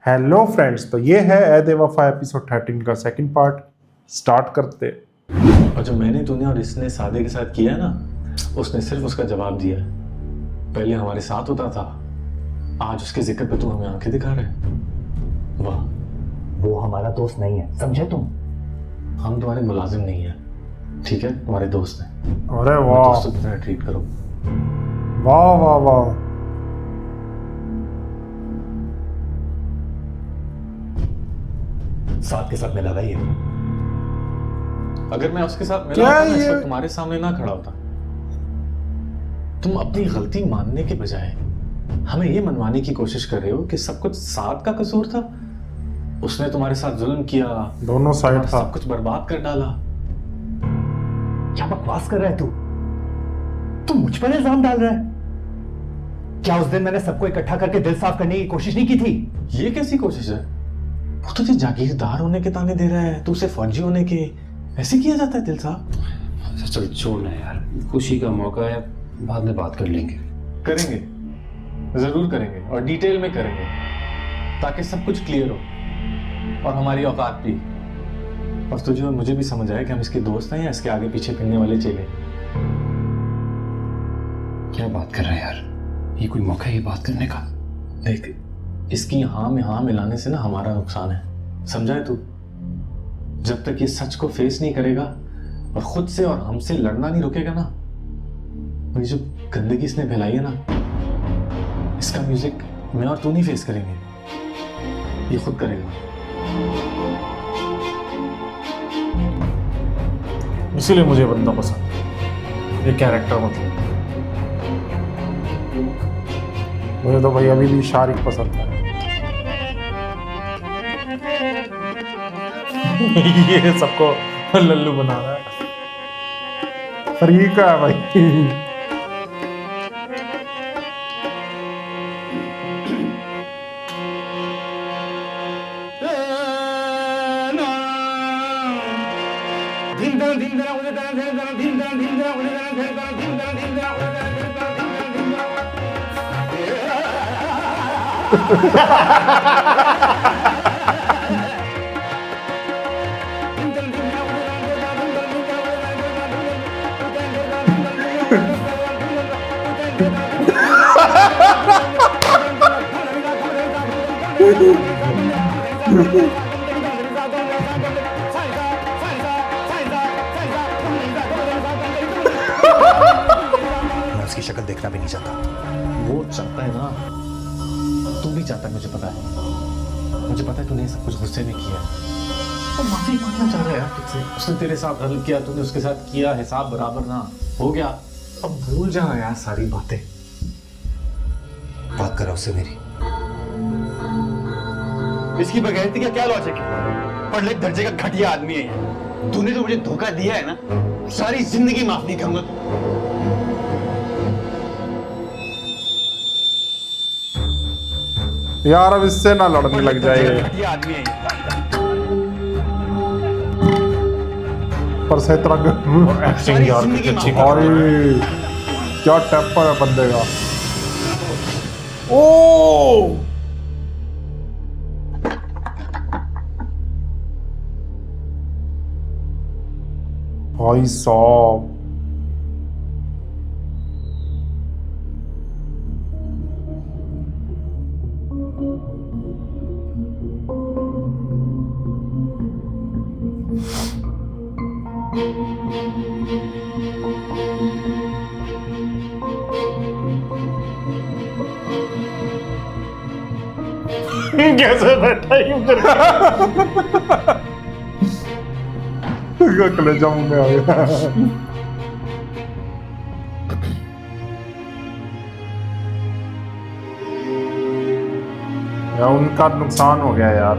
Hello friends, तो ये है ए बेवफा एपिसोड 13 का सेकंड पार्ट। स्टार्ट करते। और जो मैंने तूने और इसने सादे के साथ किया है ना, उसने सिर्फ उसका जवाब दिया है। पहले हमारे साथ होता था, आज उसके जिक्र पे तू हमें आंखें दिखा रहा है। वाह, वो हमारा दोस्त नहीं है, समझे तुम? हम तुम्हारे मुलाजिम नहीं है, ठीक है? तुम्हारे दोस्त हैं। अरे वाह दोस्तों की तरह ट्रीट करो। वाह वाह वाह। साथ के साथ मिला भाई। अगर मैं उसके साथ मिला क्या होता ना, इस ये? वक्त तुम्हारे सामने ना खड़ा होता। तुम अपनी गलती मानने के बजाय हमें ये मनवाने की कोशिश कर रहे हो कि सब कुछ साथ का कसूर था। उसने तुम्हारे साथ जुल्म किया, दोनों साइड तुम्हारा था। सब कुछ बर्बाद कर डाला। क्या बकवास कर रहा है तू? तू मुझ पर इल्जाम डाल रहा है? क्या उस दिन मैंने सबको इकट्ठा करके दिल साफ करने की कोशिश नहीं की थी? ये कैसी कोशिश है? वो तुझे जागीरदार होने के ताने दे रहा है, तू उसे फौजी होने के। ऐसे किया जाता है दिल साहब? चल छोड़ ना यार, खुशी का मौका है, बाद में बात कर लेंगे। करेंगे, जरूर करेंगे और डिटेल में करेंगे, ताकि सब कुछ क्लियर हो और हमारी औकात भी। और तुझे और मुझे भी समझ आए कि हम इसके दोस्त हैं या इसके आगे पीछे फिरने वाले चेले। क्या बात कर रहा है यार, ये कोई मौका है ये बात करने का? देख, इसकी हाँ में हाँ मिलाने से ना हमारा नुकसान है, समझा है तू? जब तक ये सच को फेस नहीं करेगा और खुद से और हमसे लड़ना नहीं रुकेगा ना, ये जो गंदगी इसने फैलाई है ना, इसका म्यूजिक मैं और तू नहीं फेस करेंगे, ये खुद करेगा। इसीलिए मुझे बंदा पसंद है, ये कैरेक्टर मतलब। मुझे तो भाई अभी भी शारिक पसंद है। ये सबको लल्लू बना रहा है। तरीका है भाई। मैं उसकी शक्ल देखना भी नहीं चाहता। वो चाहता है ना, तू भी चाहता है, मुझे पता है। मुझे पता है तूने ये सब कुछ गुस्से में किया है। वो माफी मांगना चाह रहा है यार तुझसे। उसने तेरे साथ गलत किया, तूने उसके साथ किया, हिसाब बराबर ना हो गया। अब भूल जा यार सारी बातें। बात करा उससे मेरी। इसकी बगैरती का क्या लॉजिक है? पढ़ लिख दर्जे का घटिया आदमी है ये। तूने जो मुझे धोखा दिया है ना, सारी जिंदगी माफ नहीं करूंगा। यार अब इससे ना लड़ने लग जाए। घटिया आदमी है ये। पर से तरह एक्टिंग यार कितनी अच्छी और क्या टेम्पर है बंदे का। ओ भाई साहब, कैसे बैठा यूं करके। कलेजा मुंह में आ गया। यार उनका नुकसान हो गया यार।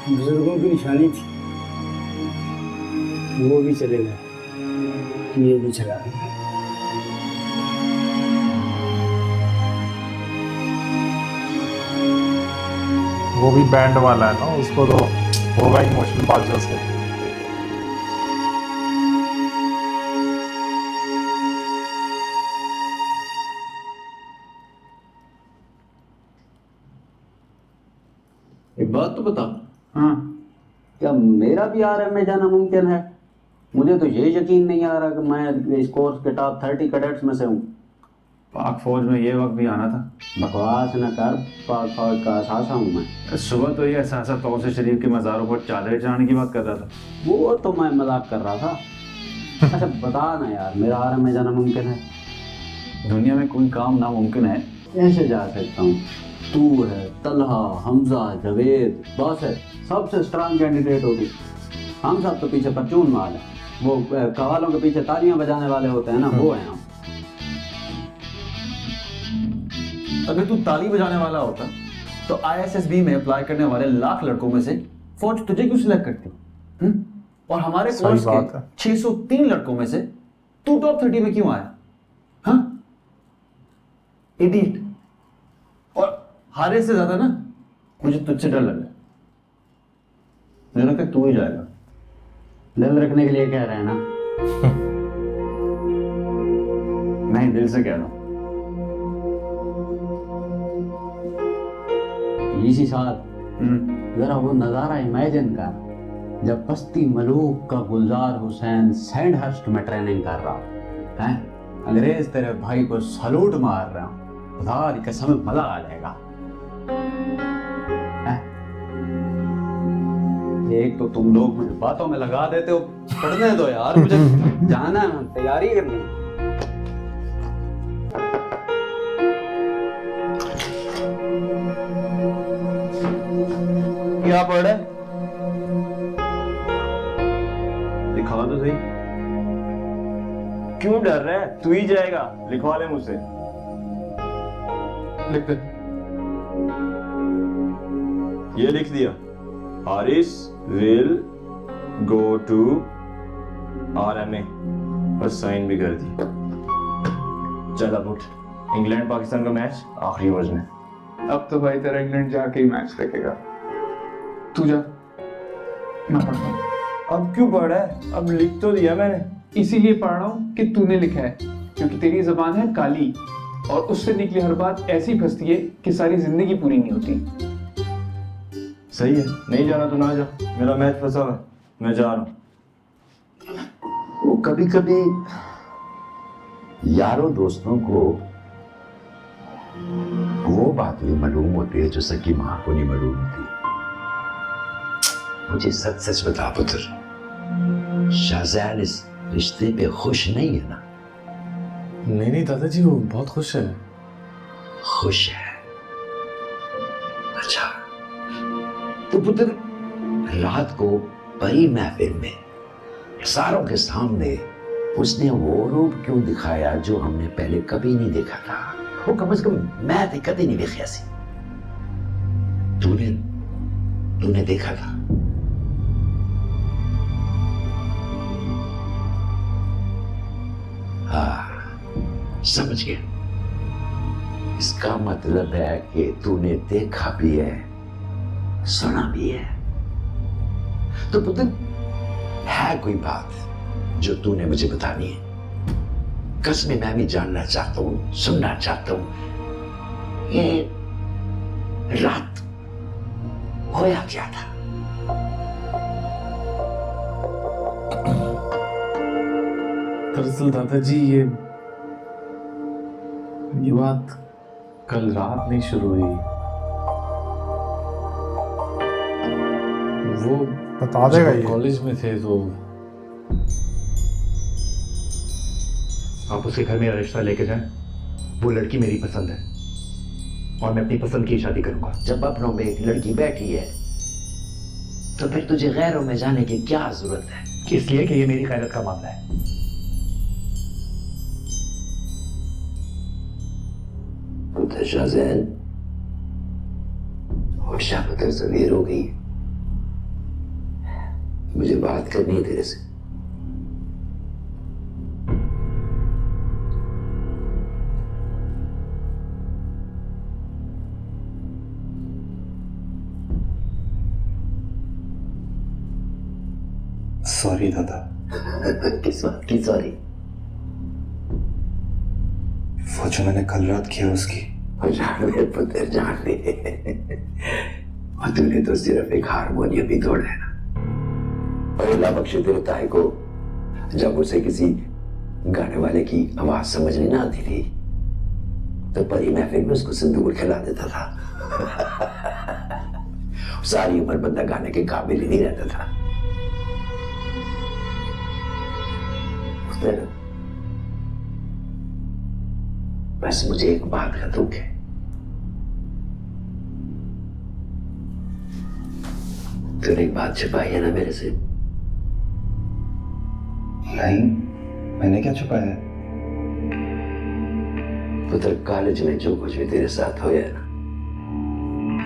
बुजुर्गों की निशानी थी, वो भी चले गए, ये भी चला गया। वो भी बैंड वाला है ना, उसको तो होगा इमोशनल बात जैसे। एक बात तो बता, हाँ, क्या मेरा भी आरएम में जाना मुमकिन है? मुझे तो ये यकीन नहीं आ रहा कि मैं इस कोर्स के टॉप 30 कैडेट्स में से हूँ। पाक फौज में ये वक्त भी आना था। बकवास न कर, पाक फौज का असासा हूँ मैं। सुबह तो ये एहसास तौसे शरीफ के मज़ारों पर चादरें चढ़ाने की बात कर रहा था। वो तो मैं मजाक कर रहा था। अच्छा बता ना यार, मेरा आरएम में जाना मुमकिन है? दुनिया में कोई काम नामुमकिन है? कैसे जा सकता हूँ? तू है, तलहा, हमजा, जवेद, बॉस है, सबसे स्ट्रांग कैंडिडेट हो तू। हम सब तो पीछे परचून माल है। वो कवालों के पीछे तालियां बजाने वाले होते हैं ना, वो हैं हम। अगर तू ताली बजाने वाला होता तो आईएसएसबी में अप्लाई करने वाले लाख लड़कों में से फौज तुझे क्यों सिलेक्ट करती? और हमारे सही कोर्स बात के है। 603 लड़कों में से तू टॉप 30 में क्यों आया? हाँ, इडियट। और हारे से ज्यादा ना मुझे तुझसे डर लग रहा है। मुझे लगता है तू ही जाएगा। दिल रखने के लिए कह रहे हैं ना? नहीं, दिल से कह रहा हूं। इसी साल जरा वो नजारा इमेजिन कर, जब बस्ती मलूक का गुलजार हुसैन सैंडहर्स्ट में ट्रेनिंग कर रहा है, अंग्रेज तेरे भाई को सलूट मार रहा हूं। खुदा की कसम मजा आ जाएगा। हैं? एक तो तुम लोग मुझे बातों में लगा देते हो। पढ़ने दो यार, मुझे जाना है, तैयारी करनी है। क्या पढ़ रहा है? दिखा तो सही। क्यों डर रहा है? तू ही जाएगा, लिखवा ले मुझसे। लिख दे। ये लिख दिया, Haris will go to RMA, और साइन भी कर दी। चल अब उठ, इंग्लैंड पाकिस्तान का मैच आखिरी ओवर्स में। अब तो भाई तेरा इंग्लैंड जाके ही मैच देखेगा। तू जा, मैं पढ़ता हूँ। अब क्यों पढ़ रहा है? अब लिख तो दिया मैंने। इसीलिए पढ़ रहा हूँ कि तूने लिखा है, क्योंकि तेरी जबान है काली और उससे निकली हर बात ऐसी फंसती है कि सारी जिंदगी पूरी नहीं होती। सही है, नहीं जाना तो ना जा, मेरा मैच फंसा हुआ है, मैं जा रहा हूँ। वो कभी कभी यारों दोस्तों को वो बात नहीं मालूम होती है जो सकी मां को नहीं मालूम होती। मुझे सच सच बता पुत्र, शाहजहान इस रिश्ते पे खुश नहीं है ना? नहीं दादाजी, वो बहुत खुश है। खुश है? अच्छा, तो पुत्र रात को बड़ी महफिल में सारों के सामने उसने वो रूप क्यों दिखाया जो हमने पहले कभी नहीं देखा था? वो कम से कम मैं तो कभी नहीं देखा सी। तूने देखा था? हाँ, समझ गया। इसका मतलब है कि तूने देखा भी है, सुना भी है। तो पुत्र है कोई बात जो तूने मुझे बतानी है? कसमें मैं भी जानना चाहता हूं, सुनना चाहता हूं। ये रात होया क्या था? दरअसल दादाजी, ये बात कल रात नहीं शुरू हुई। वो बता देगा जब ये। कॉलेज में थे तो आप उसके घर मेरा रिश्ता लेके जाएं। वो लड़की मेरी पसंद है और मैं अपनी पसंद की शादी करूंगा। जब अपनों में एक लड़की बैठी है तो फिर तुझे गैरों में जाने की क्या जरूरत है? इसलिए कि ये मेरी खैरत का मामला है। पुत्र शाहजहान, होशा पुत्र सवेर हो गई, मुझे बात करनी है तेरे से। सॉरी दादा। किस बात की सॉरी? वो जो मैंने कल रात किया उसकी। जान दे पुत्र, जान दे। और तूने तो सिर्फ एक हारमोनियम ही तोड़ा है ना। और अल्लाह बख्शे तेरे ताए को, जब उसे किसी गाने वाले की आवाज समझ नहीं आती थी तो परी महफिल में उसको सिंदूर खिला देता था। सारी उम्र बंदा गाने के काबिल ही नहीं रहता था। बस मुझे एक बात का दुख है, तूने एक बात छिपाई है ना मेरे से। नहीं, मैंने क्या छुपाया है? पुत्र, कॉलेज में जो कुछ भी तेरे साथ होया है ना,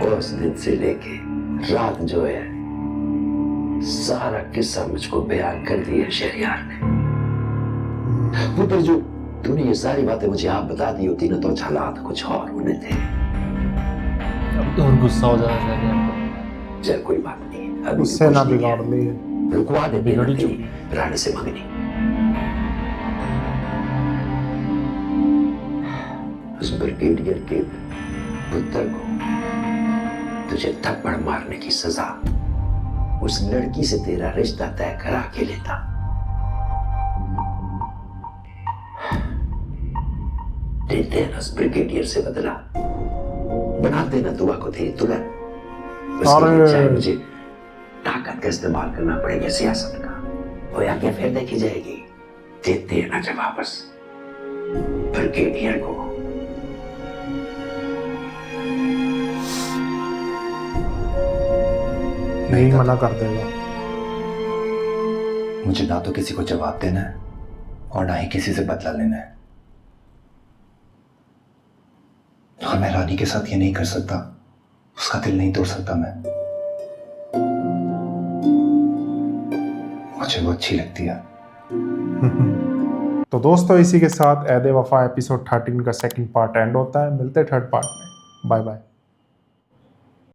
उस दिन से लेके रात जो है सारा किस्सा मुझको बयान कर दिया शहरियार ने। पुत्र, जो तूने ये सारी बातें मुझे आप बता दी होती ना तो हालात कुछ और होने थे। अब तो और गुस्सा हो जा रहा है। चल कोई बात नहीं, अभी उससे ना बिगाड़ ली। रुकवा दे बिगड़ी मेरी रानी से मंगनी। उस ब्रिगेडियर के पुत्र को तुझे थप्पड़ मारने की सजा उस लड़की से तेरा रिश्ता तय करा के लेता। देते हैं उस ब्रिगेडियर से बदला, बना देना दुआ को तेरी दुल्हन। उसके लिए चाहे मुझे ताकत का इस्तेमाल करना पड़ेगा, सियासत का, वो आगे फिर देखी जाएगी। देते हैं ना जब वापस ब्रिगेडियर को। नहीं मना कर देगा। मुझे ना तो किसी को जवाब देना है और ना ही किसी से बदला लेना है। और मैं रानी के साथ ये नहीं कर सकता, उसका दिल नहीं तोड़ सकता मैं। मुझे वो अच्छी लगती है। तो दोस्तों, इसी के साथ ऐदे वफा एपिसोड 13 का सेकंड पार्ट एंड होता है। मिलते हैं थर्ड पार्ट में। Bye bye.